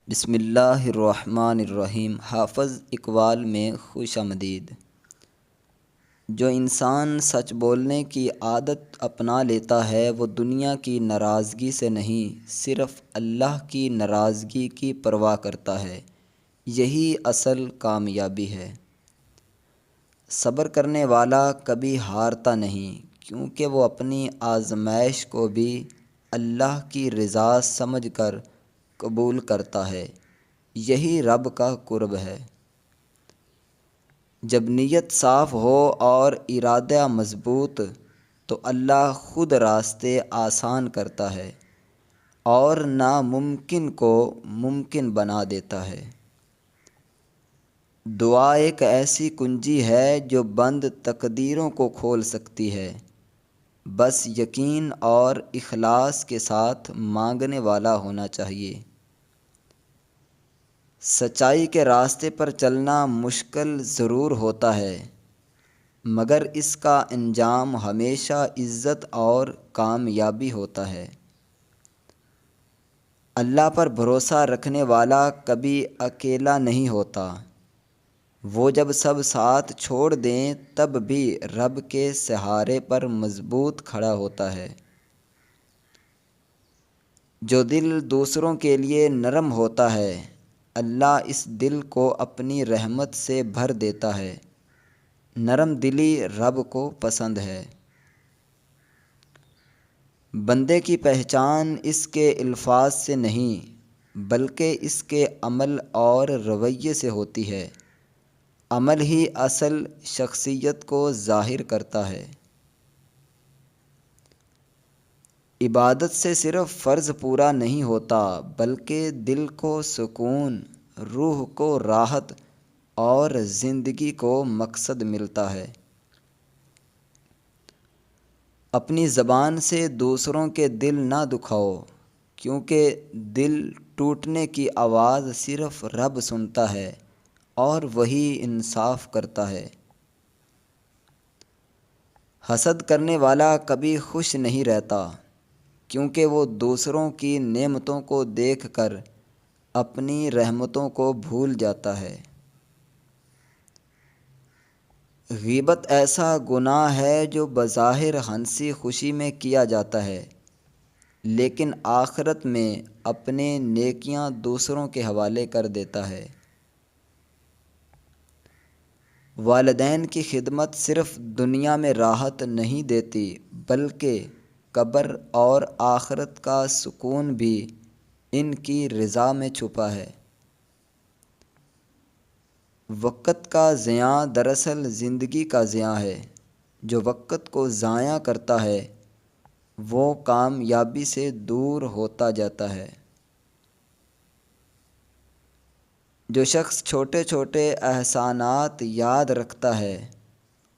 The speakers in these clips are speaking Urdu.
بسم اللہ الرحمن الرحیم۔ حافظ اقبال میں خوش آمدید۔ جو انسان سچ بولنے کی عادت اپنا لیتا ہے وہ دنیا کی ناراضگی سے نہیں صرف اللہ کی ناراضگی کی پرواہ کرتا ہے، یہی اصل کامیابی ہے۔ صبر کرنے والا کبھی ہارتا نہیں کیونکہ وہ اپنی آزمائش کو بھی اللہ کی رضا سمجھ کر قبول کرتا ہے، یہی رب کا قرب ہے۔ جب نیت صاف ہو اور ارادہ مضبوط تو اللہ خود راستے آسان کرتا ہے اور ناممکن کو ممکن بنا دیتا ہے۔ دعا ایک ایسی کنجی ہے جو بند تقدیروں کو کھول سکتی ہے، بس یقین اور اخلاص کے ساتھ مانگنے والا ہونا چاہیے۔ سچائی کے راستے پر چلنا مشکل ضرور ہوتا ہے، مگر اس کا انجام ہمیشہ عزت اور کامیابی ہوتا ہے۔ اللہ پر بھروسہ رکھنے والا کبھی اکیلا نہیں ہوتا، وہ جب سب ساتھ چھوڑ دیں تب بھی رب کے سہارے پر مضبوط کھڑا ہوتا ہے۔ جو دل دوسروں کے لیے نرم ہوتا ہے اللہ اس دل کو اپنی رحمت سے بھر دیتا ہے، نرم دلی رب کو پسند ہے۔ بندے کی پہچان اس کے الفاظ سے نہیں بلکہ اس کے عمل اور رویے سے ہوتی ہے، عمل ہی اصل شخصیت کو ظاہر کرتا ہے۔ عبادت سے صرف فرض پورا نہیں ہوتا بلکہ دل کو سکون، روح کو راحت اور زندگی کو مقصد ملتا ہے۔ اپنی زبان سے دوسروں کے دل نہ دکھاؤ کیونکہ دل ٹوٹنے کی آواز صرف رب سنتا ہے اور وہی انصاف کرتا ہے۔ حسد کرنے والا کبھی خوش نہیں رہتا کیونکہ وہ دوسروں کی نعمتوں کو دیکھ کر اپنی رحمتوں کو بھول جاتا ہے۔ غیبت ایسا گناہ ہے جو بظاہر ہنسی خوشی میں کیا جاتا ہے لیکن آخرت میں اپنے نیکیاں دوسروں کے حوالے کر دیتا ہے۔ والدین کی خدمت صرف دنیا میں راحت نہیں دیتی بلکہ قبر اور آخرت کا سکون بھی ان کی رضا میں چھپا ہے۔ وقت کا ضیاع دراصل زندگی کا ضیاع ہے، جو وقت کو ضائع کرتا ہے وہ کامیابی سے دور ہوتا جاتا ہے۔ جو شخص چھوٹے چھوٹے احسانات یاد رکھتا ہے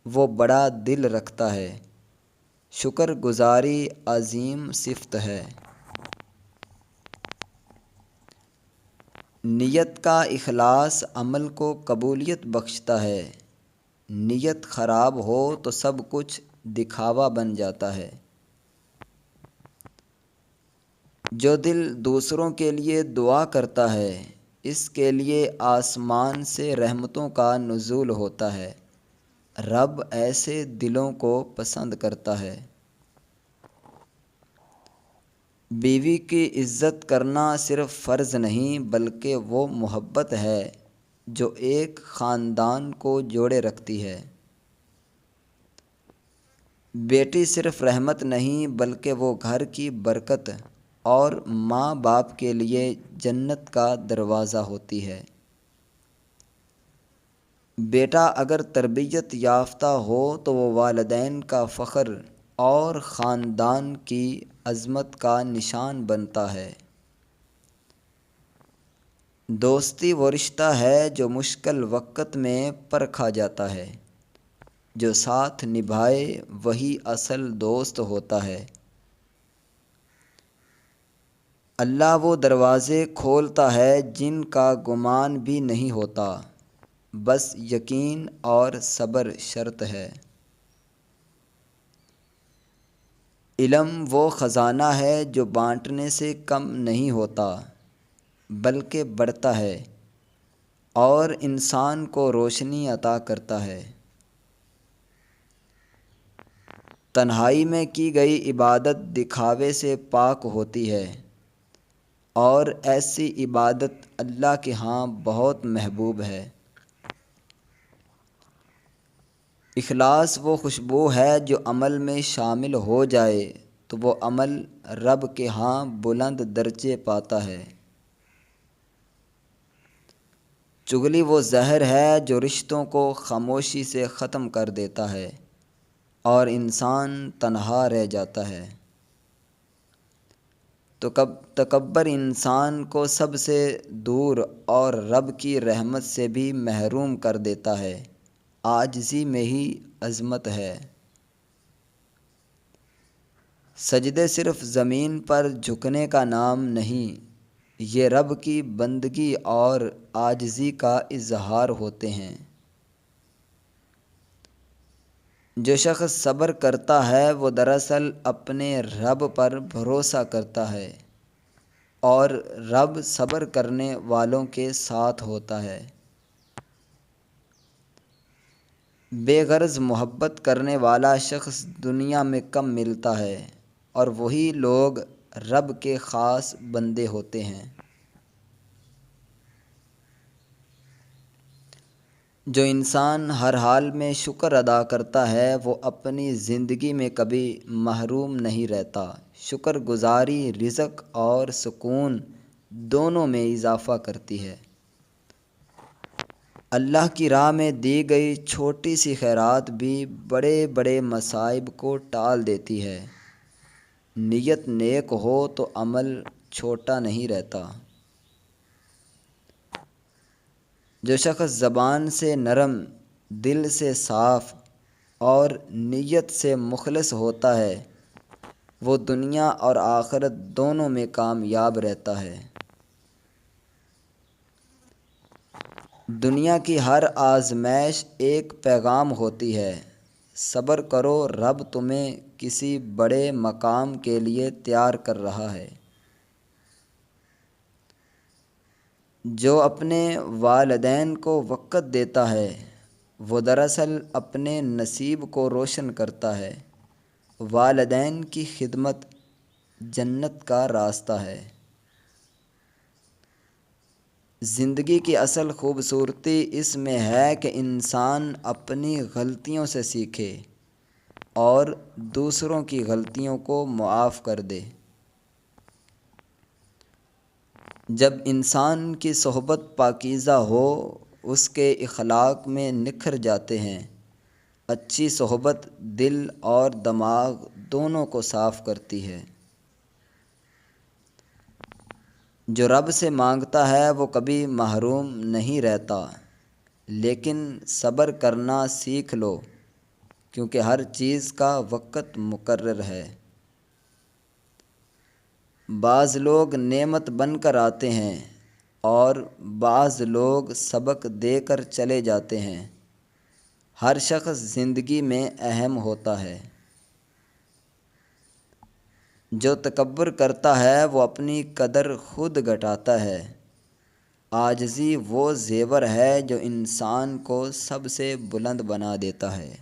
وہ بڑا دل رکھتا ہے، شکر گزاری عظیم صفت ہے۔ نیت کا اخلاص عمل کو قبولیت بخشتا ہے، نیت خراب ہو تو سب کچھ دکھاوا بن جاتا ہے۔ جو دل دوسروں کے لیے دعا کرتا ہے اس کے لیے آسمان سے رحمتوں کا نزول ہوتا ہے، رب ایسے دلوں کو پسند کرتا ہے۔ بیوی کی عزت کرنا صرف فرض نہیں بلکہ وہ محبت ہے جو ایک خاندان کو جوڑے رکھتی ہے۔ بیٹی صرف رحمت نہیں بلکہ وہ گھر کی برکت اور ماں باپ کے لیے جنت کا دروازہ ہوتی ہے۔ بیٹا اگر تربیت یافتہ ہو تو وہ والدین کا فخر اور خاندان کی عظمت کا نشان بنتا ہے۔ دوستی وہ رشتہ ہے جو مشکل وقت میں پرکھا جاتا ہے، جو ساتھ نبھائے وہی اصل دوست ہوتا ہے۔ اللہ وہ دروازے کھولتا ہے جن کا گمان بھی نہیں ہوتا، بس یقین اور صبر شرط ہے۔ علم وہ خزانہ ہے جو بانٹنے سے کم نہیں ہوتا، بلکہ بڑھتا ہے اور انسان کو روشنی عطا کرتا ہے۔ تنہائی میں کی گئی عبادت دکھاوے سے پاک ہوتی ہے اور ایسی عبادت اللہ کے ہاں بہت محبوب ہے۔ اخلاص وہ خوشبو ہے جو عمل میں شامل ہو جائے تو وہ عمل رب کے ہاں بلند درجے پاتا ہے۔ چغلی وہ زہر ہے جو رشتوں کو خاموشی سے ختم کر دیتا ہے اور انسان تنہا رہ جاتا ہے۔ تو تکبر انسان کو سب سے دور اور رب کی رحمت سے بھی محروم کر دیتا ہے۔ عاجزی میں ہی عظمت ہے۔ سجدے صرف زمین پر جھکنے کا نام نہیں، یہ رب کی بندگی اور عاجزی کا اظہار ہوتے ہیں۔ جو شخص صبر کرتا ہے وہ دراصل اپنے رب پر بھروسہ کرتا ہے اور رب صبر کرنے والوں کے ساتھ ہوتا ہے۔ بے غرض محبت کرنے والا شخص دنیا میں کم ملتا ہے اور وہی لوگ رب کے خاص بندے ہوتے ہیں۔ جو انسان ہر حال میں شکر ادا کرتا ہے وہ اپنی زندگی میں کبھی محروم نہیں رہتا۔ شکر گزاری رزق اور سکون دونوں میں اضافہ کرتی ہے۔ اللہ کی راہ میں دی گئی چھوٹی سی خیرات بھی بڑے بڑے مصائب کو ٹال دیتی ہے۔ نیت نیک ہو تو عمل چھوٹا نہیں رہتا۔ جو شخص زبان سے نرم، دل سے صاف اور نیت سے مخلص ہوتا ہے وہ دنیا اور آخرت دونوں میں کامیاب رہتا ہے۔ دنیا کی ہر آزمائش ایک پیغام ہوتی ہے، صبر کرو رب تمہیں کسی بڑے مقام کے لیے تیار کر رہا ہے۔ جو اپنے والدین کو وقت دیتا ہے وہ دراصل اپنے نصیب کو روشن کرتا ہے۔ والدین کی خدمت جنت کا راستہ ہے۔ زندگی کی اصل خوبصورتی اس میں ہے کہ انسان اپنی غلطیوں سے سیکھے اور دوسروں کی غلطیوں کو معاف کر دے۔ جب انسان کی صحبت پاکیزہ ہو اس کے اخلاق میں نکھر جاتے ہیں۔ اچھی صحبت دل اور دماغ دونوں کو صاف کرتی ہے۔ جو رب سے مانگتا ہے وہ کبھی محروم نہیں رہتا، لیکن صبر کرنا سیکھ لو کیونکہ ہر چیز کا وقت مقرر ہے۔ بعض لوگ نعمت بن کر آتے ہیں اور بعض لوگ سبق دے کر چلے جاتے ہیں۔ ہر شخص زندگی میں اہم ہوتا ہے۔ جو تکبر کرتا ہے وہ اپنی قدر خود گھٹاتا ہے۔ عاجزی وہ زیور ہے جو انسان کو سب سے بلند بنا دیتا ہے۔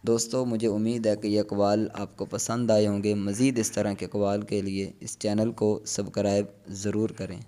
دوستو مجھے امید ہے کہ یہ اقوال آپ کو پسند آئے ہوں گے۔ مزید اس طرح کے اقوال کے لیے اس چینل کو سبسکرائب ضرور کریں۔